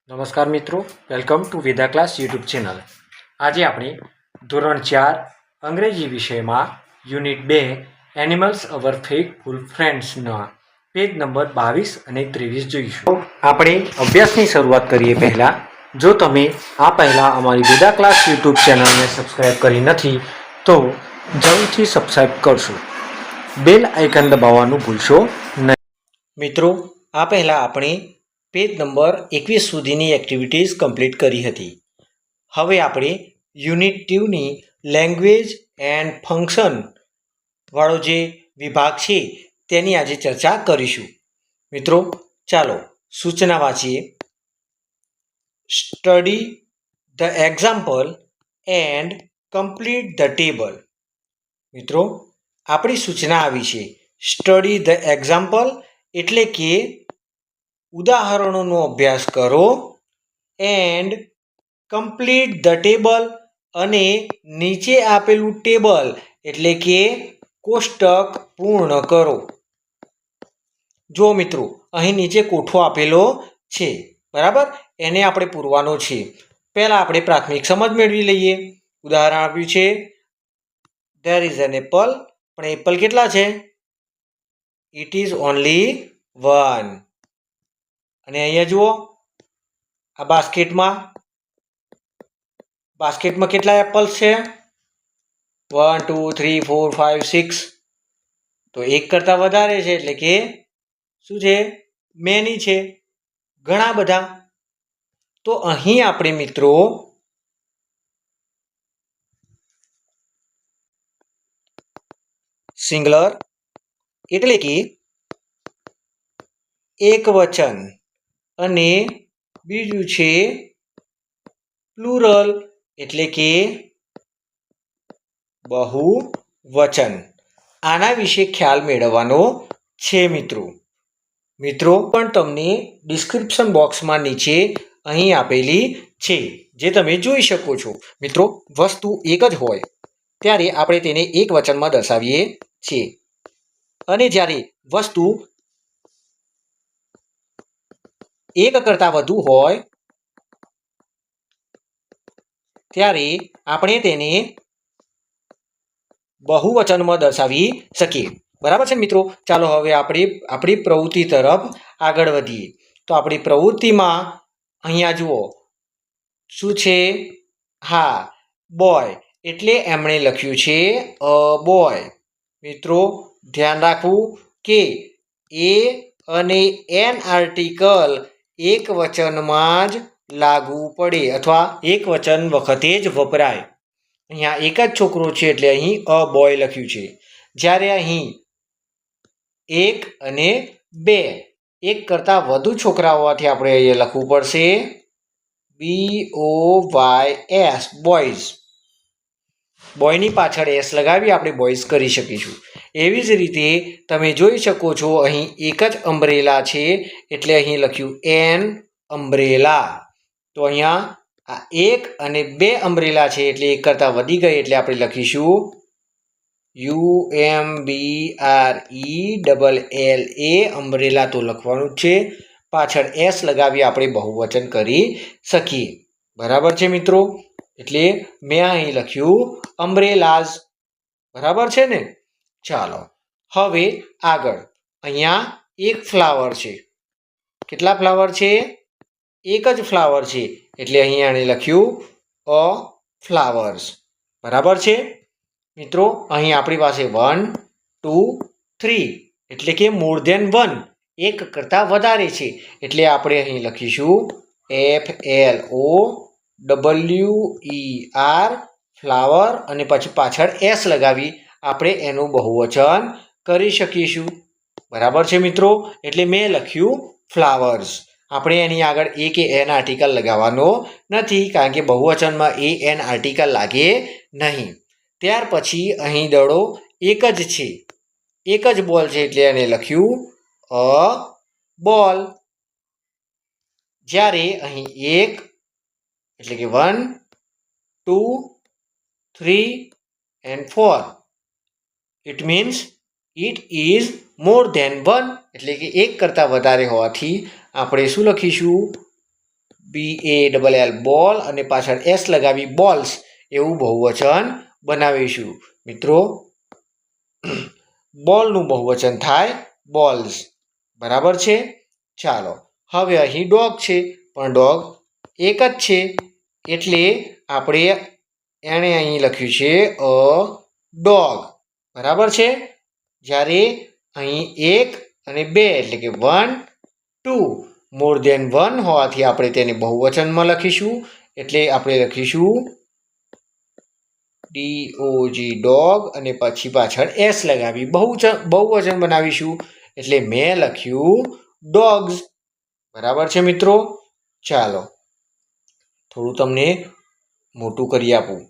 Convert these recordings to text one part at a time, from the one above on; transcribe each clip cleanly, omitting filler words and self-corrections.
નમસ્કાર મિત્રો, welcome to Veda class YouTube channel. આજે આપણે ધોરણ 4 અંગ્રેજી વિષયમાં યુનિટ 2 એનિમલ્સ અવર ફેithful ફ્રેન્ડ્સના પેજ નંબર 22 અને 23 જોઈશું. આપણે અભ્યાસની શરૂઆત કરીએ પહેલાં, જો તમે આ પહેલાં અમારી વેદા ક્લાસ યુટ્યુબ ચેનલને સબસ્ક્રાઈબ કરી નથી તો જરૂરથી સબસ્ક્રાઈબ કરશો. બેલ આઇકન દબાવવાનું ભૂલશો નહીં. મિત્રો, આ પહેલાં આપણે પેજ નંબર 21 સુધીની એક્ટિવિટીઝ કમ્પ્લીટ કરી હતી. હવે આપણે યુનિટ 2ની લેંગ્વેજ એન્ડ ફંક્શન વાળો જે વિભાગ છે તેની આજે ચર્ચા કરીશું. મિત્રો, ચાલો સૂચના વાંચીએ. Study the example and complete the table. મિત્રો, આપણી સૂચના આવી છે સ્ટડી ધ એક્ઝામ્પલ એટલે કે ઉદાહરણોનો અભ્યાસ કરો, એન્ડ કમ્પ્લીટ ધ ટેબલ અને નીચે આપેલું ટેબલ એટલે કે કોષ્ટક પૂર્ણ કરો. જો મિત્રો, અહીં નીચે કોઠો આપેલો છે, બરાબર, એને આપણે પૂરવાનો છે. પહેલાં આપણે પ્રાથમિક સમજ મેળવી લઈએ. ઉદાહરણ આપ્યું છે ધેર ઇઝ એન એપલ, પણ એપલ કેટલા છે? It is only 1. અને અહીંયા જુઓ, આ બાસ્કેટમાં કેટલા એપલ્સ છે? 1 2 3 4 5 6. તો એક કરતાં વધારે છે એટલે કે શું છે? મેની છે, ઘણા બધા. તો અહીં આપણે મિત્રો સિંગલર એટલે કે એક વચન અને બીજું છે પ્લુરલ એટલે કે બહુવચન. આના વિશે ખ્યાલ મેળવવાનો છે મિત્રો. પણ તમને ડિસ્ક્રિપ્શન બોક્સમાં નીચે અહીં આપેલી છે, જે તમે જોઈ શકો છો. મિત્રો, વસ્તુ એક જ હોય ત્યારે આપણે તેને એક વચનમાં દર્શાવીએ છીએ, અને જ્યારે વસ્તુ એક કરતાં વધુ હોય ત્યારે આપણે તેને બહુવચનમાં દર્શાવી શકીએ. બરાબર છે મિત્રો? ચાલો હવે આપણે આપણી પ્રવૃત્તિ તરફ આગળ વધીએ. તો આપણી પ્રવૃત્તિમાં અહીંયા જુઓ શું છે? હા, બોય એટલે એમણે લખ્યું છે અ બોય. મિત્રો, ધ્યાન રાખવું કે એ અને એન આર્ટિકલ એક વચનમાં જ લાગુ પડે અથવા એક વચન વખતે જ વપરાય. અહીંયા એક જ છોકરો છે એટલે અહીં અ બોય લખ્યું છે. જ્યારે અહીં એક અને બે, એક કરતાં વધુ છોકરા હોવાથી આપણે અહીંયા લખવું પડશે BOYS, બોયઝ. બોયની પાછળ એસ લગાવી આપણે બોયઝ કરી શકીશું. એવી જ રીતે તમે જોઈ શકો છો અહીં એક જ અમ્બ્રેલા છે એટલે અહીં લખ્યું એન અમ્બ્રેલા. તો અહીંયા આ એક અને બે અમ્બ્રેલા છે એટલે એક કરતાં વધી ગઈ એટલે આપણે લખીશું UMBRELLA, અમ્બ્રેલા તો લખવાનું જ છે. પાછળ એસ લગાવી આપણે બહુવચન કરી શકીએ. બરાબર છે મિત્રો? એટલે મેં અહીં લખ્યું અમ્બ્રેલાઝ. બરાબર છે ને? ચાલો હવે આગળ. અહીંયા એક ફ્લાવર છે. કેટલા ફ્લાવર છે? એક જ ફ્લાવર છે એટલે અહીંયા આને લખ્યું અ ફ્લાવર્સ. બરાબર છે મિત્રો? અહીં આપણી પાસે 1 2 3 એટલે કે મોર ધેન 1, એક કરતાં વધારે છે એટલે આપણે અહીં લખીશું FLOWER, ફ્લાવર, અને પછી પાછળ એસ લગાવી આપણે એનું બહુવચન કરી શકીશું. બરાબર છે મિત્રો? એટલે મેં લખ્યું ફ્લાવર્સ. આપણે એની આગળ એ કે એન આર્ટિકલ લગાવવાનો નથી, કારણ કે બહુવચનમાં એ એન આર્ટિકલ લાગે નહીં. ત્યાર પછી અહીં દડો એક જ છે, એક જ બોલ છે એટલે એને લખ્યું અ બોલ. જ્યારે અહીં એક એટલે કે 1 2 3 and 4, it means it is more than 1 એટલે કે એક કરતાં વધારે હોવાથી આપણે શું લખીશું? BALL બોલ અને પાછળ S લગાવી બોલ્સ એવું બહુવચન બનાવીશું. મિત્રો બોલનું બહુવચન થાય બોલ્સ. બરાબર છે. ચાલો હવે અહીં ડોગ છે પણ ડોગ એક જ છે એટલે આપણે એણે અહીં લખ્યું છે અ ડોગ. બરાબર છે. જ્યારે અહીં 1 અને 2 એટલે કે 1 2 મોર દેન 1 હોવાથી આપણે તેને બહુવચનમાં લખીશું. એટલે આપણે લખીશું DOG ડોગ અને પછી પાછળ S લગાવી બહુવચન બનાવીશું. એટલે મેં લખ્યું ડોગ્સ. બરાબર છે મિત્રો. ચાલો થોડું તમને મોટું કરી આપું.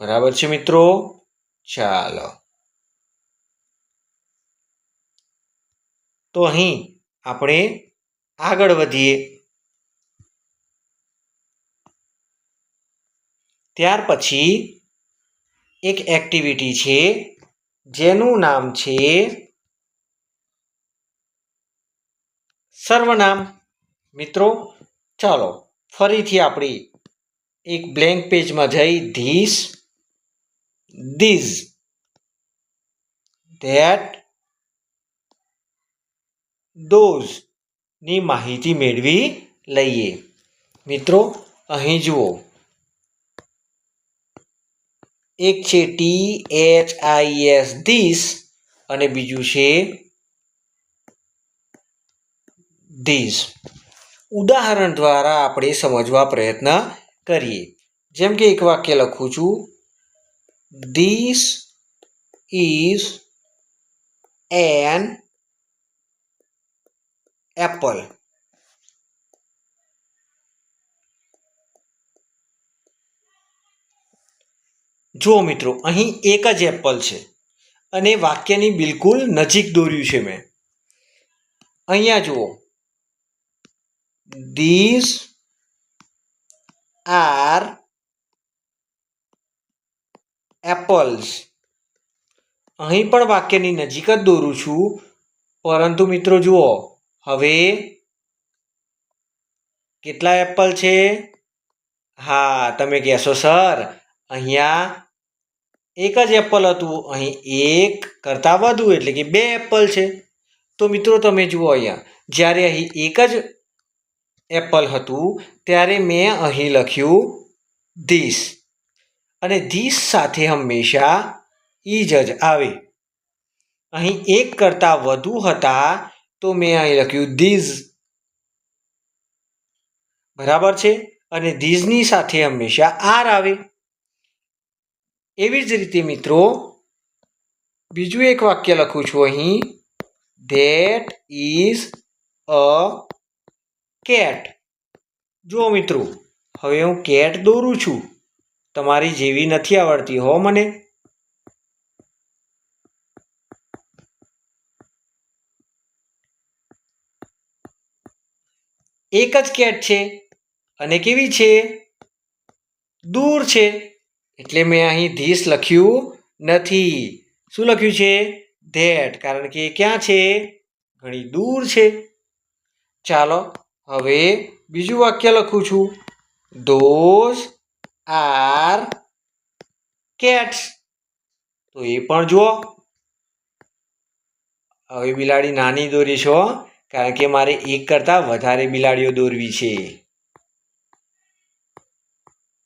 બરાબર છે મિત્રો. ચાલો તો અહીં આપણે આગળ વધીએ. ત્યાર પછી એક એક્ટિવિટી છે જેનું નામ છે સર્વનામ. મિત્રો ચાલો ફરીથી આપણે એક બ્લેન્ક પેજમાં જઈ ધીસ ધીઝ ધેટ ધોઝ ની માહિતી મેળવી લઈએ. મિત્રો અહીં જુઓ એક છે THIS ધીસ અને બીજું છે ધીસ. ઉદાહરણ દ્વારા આપણે સમજવા પ્રયત્ન કરીએ. જેમ કે એક વાક્ય લખું છું ધીસ ઇઝ એન એપલ. જુઓ મિત્રો અહીં એક જ એપલ છે અને વાક્યની બિલકુલ નજીક દોર્યું છે મેં. અહીંયા જુઓ ધીસ આર એપલ્સ. અહીં પણ વાક્યની નજીક જ દોરું છું પરંતુ મિત્રો જુઓ હવે કેટલા એપલ છે? હા તમે કહેશો સર અહીંયા એક જ એપલ હતું, અહીં એક કરતાં વધુ એટલે કે 2 એપલ છે. તો મિત્રો તમે જુઓ અહીંયા જ્યારે અહીં એક જ એપલ હતું ત્યારે મેં અહીં લખ્યું ધીસ અને ધીસ સાથે હંમેશા ઈજ જ આવે. અહીં એક કરતાં વધુ હતા તો મેં અહીં લખ્યું ધીઝ. બરાબર છે. અને ધીઝની સાથે હંમેશા આર આવે. એવી જ રીતે મિત્રો બીજું એક વાક્ય લખું છું અહીં ધેટ ઇઝ અ કેટ. જુઓ મિત્રો હવે હું કેટ દોરું છું. તમારી જેવી નથી આવડતી હો મને. એક જ કેટ છે અને કેવી છે? દૂર છે. એટલે મેં અહીં ધીસ લખ્યું નથી. શું લખ્યું છે? ધેટ. કારણ કે ક્યાં છે? ઘણી દૂર છે. ચાલો હવે બીજું વાક્ય લખું છું ધોઝ આર કેટ્સ. તો એ પણ જુઓ હવે બિલાડી નાની દોરીશ હો કારણ કે મારે એક કરતાં વધારે બિલાડીઓ દોરવી છે.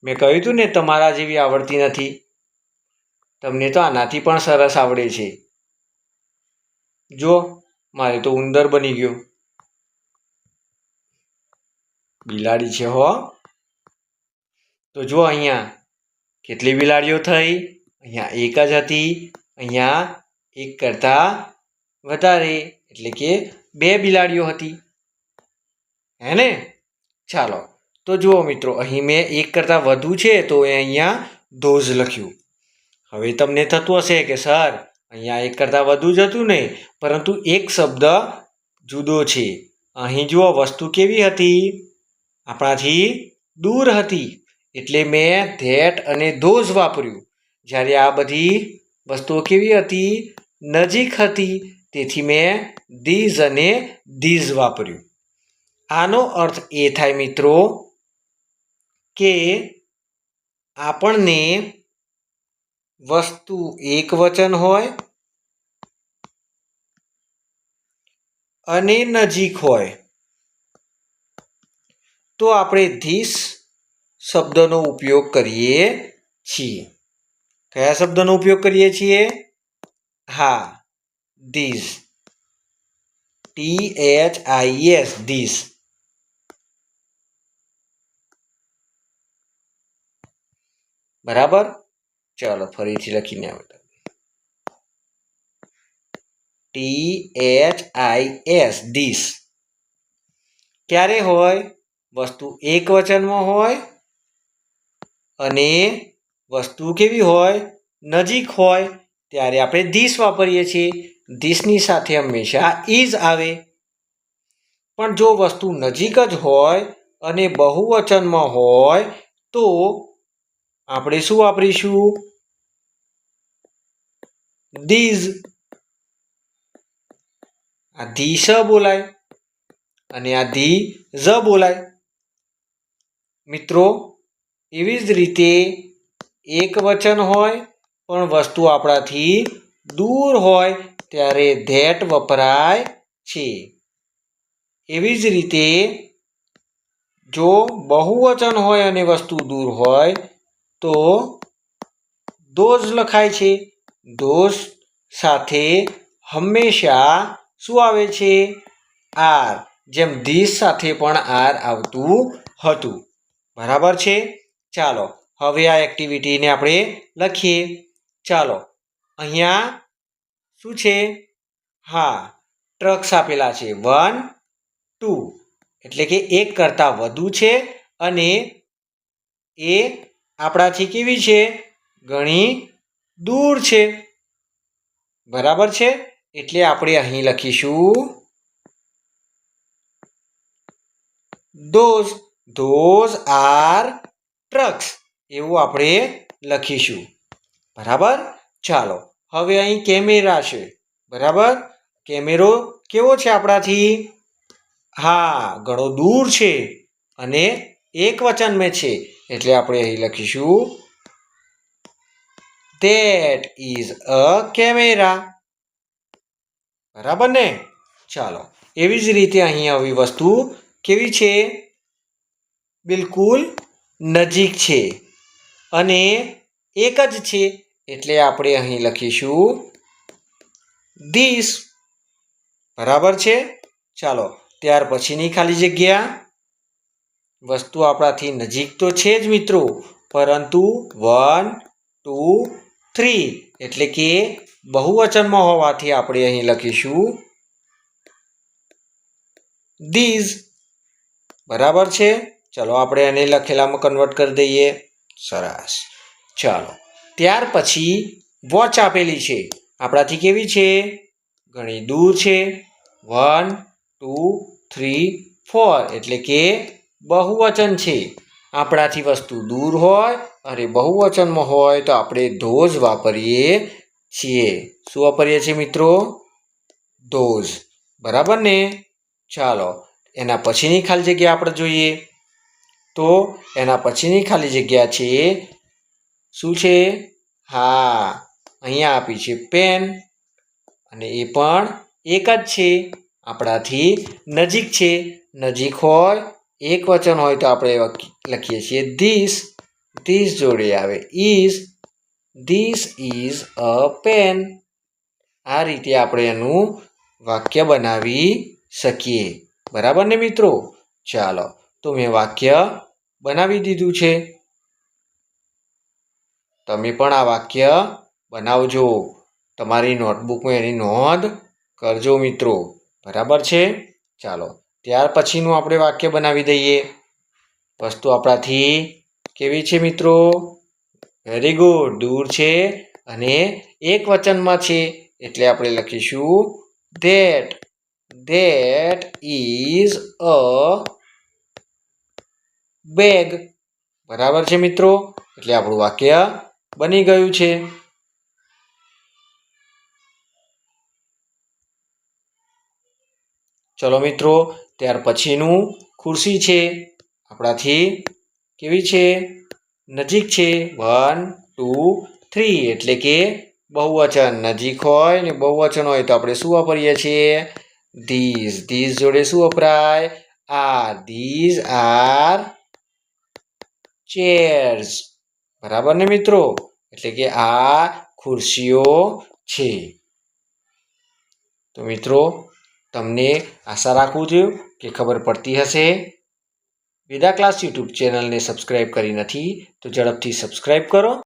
મેં કહ્યું હતું ને તમારા જેવી આવડતી નથી. તમને તો આનાથી પણ સરસ આવડે છે. જો મારે તો ઉંદર બની ગયો. બિલાડી છે હો. તો જો અહીંયા કેટલી બિલાડીઓ થઈ? અહીંયા એક જ હતી. અહીંયા એક કરતાં વધારે એટલે કે 2 બિલાડીઓ હતી. હે ને? ચાલો તો જુઓ મિત્રો અહીં મેં એક કરતાં વધુ છે તો એ અહીંયા ધોઝ લખ્યું. હવે તમને થતું હશે કે સર અહીંયા એક કરતાં વધુ જ હતું ને પરંતુ એક શબ્દ જુદો છે. અહીં જુઓ વસ્તુ કેવી હતી? આપણાથી દૂર હતી એટલે મેં ધેટ અને ધોઝ વાપર્યું. જ્યારે આ બધી વસ્તુઓ કેવી હતી? નજીક હતી તેથી મેં ધીઝ અને ધીઝ વાપર્યું. આનો અર્થ એ થાય મિત્રો કે આપણને વસ્તુ એક વચન હોય અને નજીક હોય તો આપણે ધીસ શબ્દનો ઉપયોગ કરીએ છીએ. કયા શબ્દનો ઉપયોગ કરીએ છીએ? હા, ધીસ. THIS, this. બરાબર. ચાલો ફરીથી લખીને આવતા. THIS, this. ક્યારે હોય? વસ્તુ એક વચનમાં હોય અને વસ્તુ કેવી હોય? નજીક હોય ત્યારે આપણે ધીસ વાપરીએ છીએ. ધીસની સાથે હંમેશા ઇઝ આવે. પણ જો વસ્તુ નજીક જ હોય અને બહુવચનમાં હોય તો આપણે શું વાપરીશું? ધીઝ. આ ધીસ બોલાય અને આ ધીઝ બોલાય. મિત્રો એવી જ રીતે એક વચન હોય પણ વસ્તુ આપણાથી દૂર હોય ત્યારે ધેટ વપરાય છે. એવી જ રીતે જો બહુવચન હોય અને વસ્તુ દૂર હોય તો ધોઝ લખાય છે. ધોઝ સાથે હંમેશા શું આવે છે? આર. જેમ ધીસ સાથે પણ આર આવતું હતું. બરાબર છે. ચાલો હવે આ એક્ટિવિટીને આપણે લખીએ. ચાલો અહીંયા શું છે? હા, ટ્રક્સ આપેલા છે 1, 2 એટલે કે એક કરતાં વધુ છે અને એ આપણાથી કેવી છે? ઘણી દૂર છે. બરાબર છે. એટલે આપણે અહીં લખીશું ધોઝ. ધોઝ આર ટ્રક્સ એવું આપણે લખીશું. બરાબર. ચાલો હવે અહીં કેમેરા છે. બરાબર. કેમેરો કેવો છે આપણાથી? હા, ઘણો દૂર છે અને એક વચનમાં છે એટલે આપણે અહીં લખીશું that is a camera. બરાબર ને? ચાલો એવી જ રીતે અહીં આવી વસ્તુ કેવી છે? બિલકુલ નજીક છે અને એક જ છે એટલે આપણે અહીં લખીશું ધીસ. બરાબર છે. ચાલો ત્યાર પછીની ખાલી જગ્યા. વસ્તુ આપણાથી નજીક તો છે જ મિત્રો, પરંતુ 1, 2, 3 એટલે કે બહુવચનમાં હોવાથી આપણે અહીં લખીશું ધીઝ. બરાબર છે. ચલો આપણે એને લખેલામાં કન્વર્ટ કરી દઈએ. સરસ. ચાલો ત્યાર પછી વોચ આપેલી છે. આપણાથી કેવી છે? ઘણી દૂર છે. 1, 2, 3, 4 એટલે કે બહુવચન છે. આપણાથી વસ્તુ દૂર હોય અને બહુવચનમાં હોય તો આપણે ધોઝ વાપરીએ છીએ. શું વાપરીએ છીએ મિત્રો? ધોઝ. બરાબર ને? ચાલો એના પછીની ખાલી જગ્યા આપણે જોઈએ તો એના પછીની ખાલી જગ્યા છે શું છે? હા, અહીંયા આપી છે પેન અને એ પણ એક જ છે. આપણાથી નજીક છે. નજીક હોય એક વચન હોય તો આપણે લખીએ છીએ ધીસ. ધીસ જોડે આવે is. This is a pen. આ રીતે આપણે એનું વાક્ય બનાવી શકીએ. બરાબર ને મિત્રો? ચાલો તો મેં વાક્ય બનાવી દીધું છે. તમે પણ આ વાક્ય બનાવજો. તમારી નોટબુકમાં એની નોંધ કરજો મિત્રો. બરાબર છે. ચાલો ત્યાર પછીનું આપણે વાક્ય બનાવી દઈએ. વસ્તુ આપણાથી કેવી છે મિત્રો? વેરી ગુડ, દૂર છે અને એક વચનમાં છે એટલે આપણે લખીશું that. That is a bag. બરાબર છે મિત્રો? એટલે આપણું વાક્ય બની ગયું છે. ચલો મિત્રો, ત્યાર પછીનું ખુરશી છે, આપણાથી કેવી છે? નજીક છે. 1 2 3 એટલે કે બહુવચન. નજીક હોય ને બહુવચન હોય તો આપણે શું વાપરીએ છીએ? ધીઝ જોડે શું વપરાય? આર. These are chairs. બરાબર ને મિત્રો? એટલે કે આ ખુરશીઓ છે. તો મિત્રો, તમને આશા રાખું છું કે ખબર પડતી હશે. વેદા ક્લાસ યુટ્યુબ ચેનલને સબસ્ક્રાઈબ કરી નથી તો ઝડપથી સબસ્ક્રાઈબ કરો.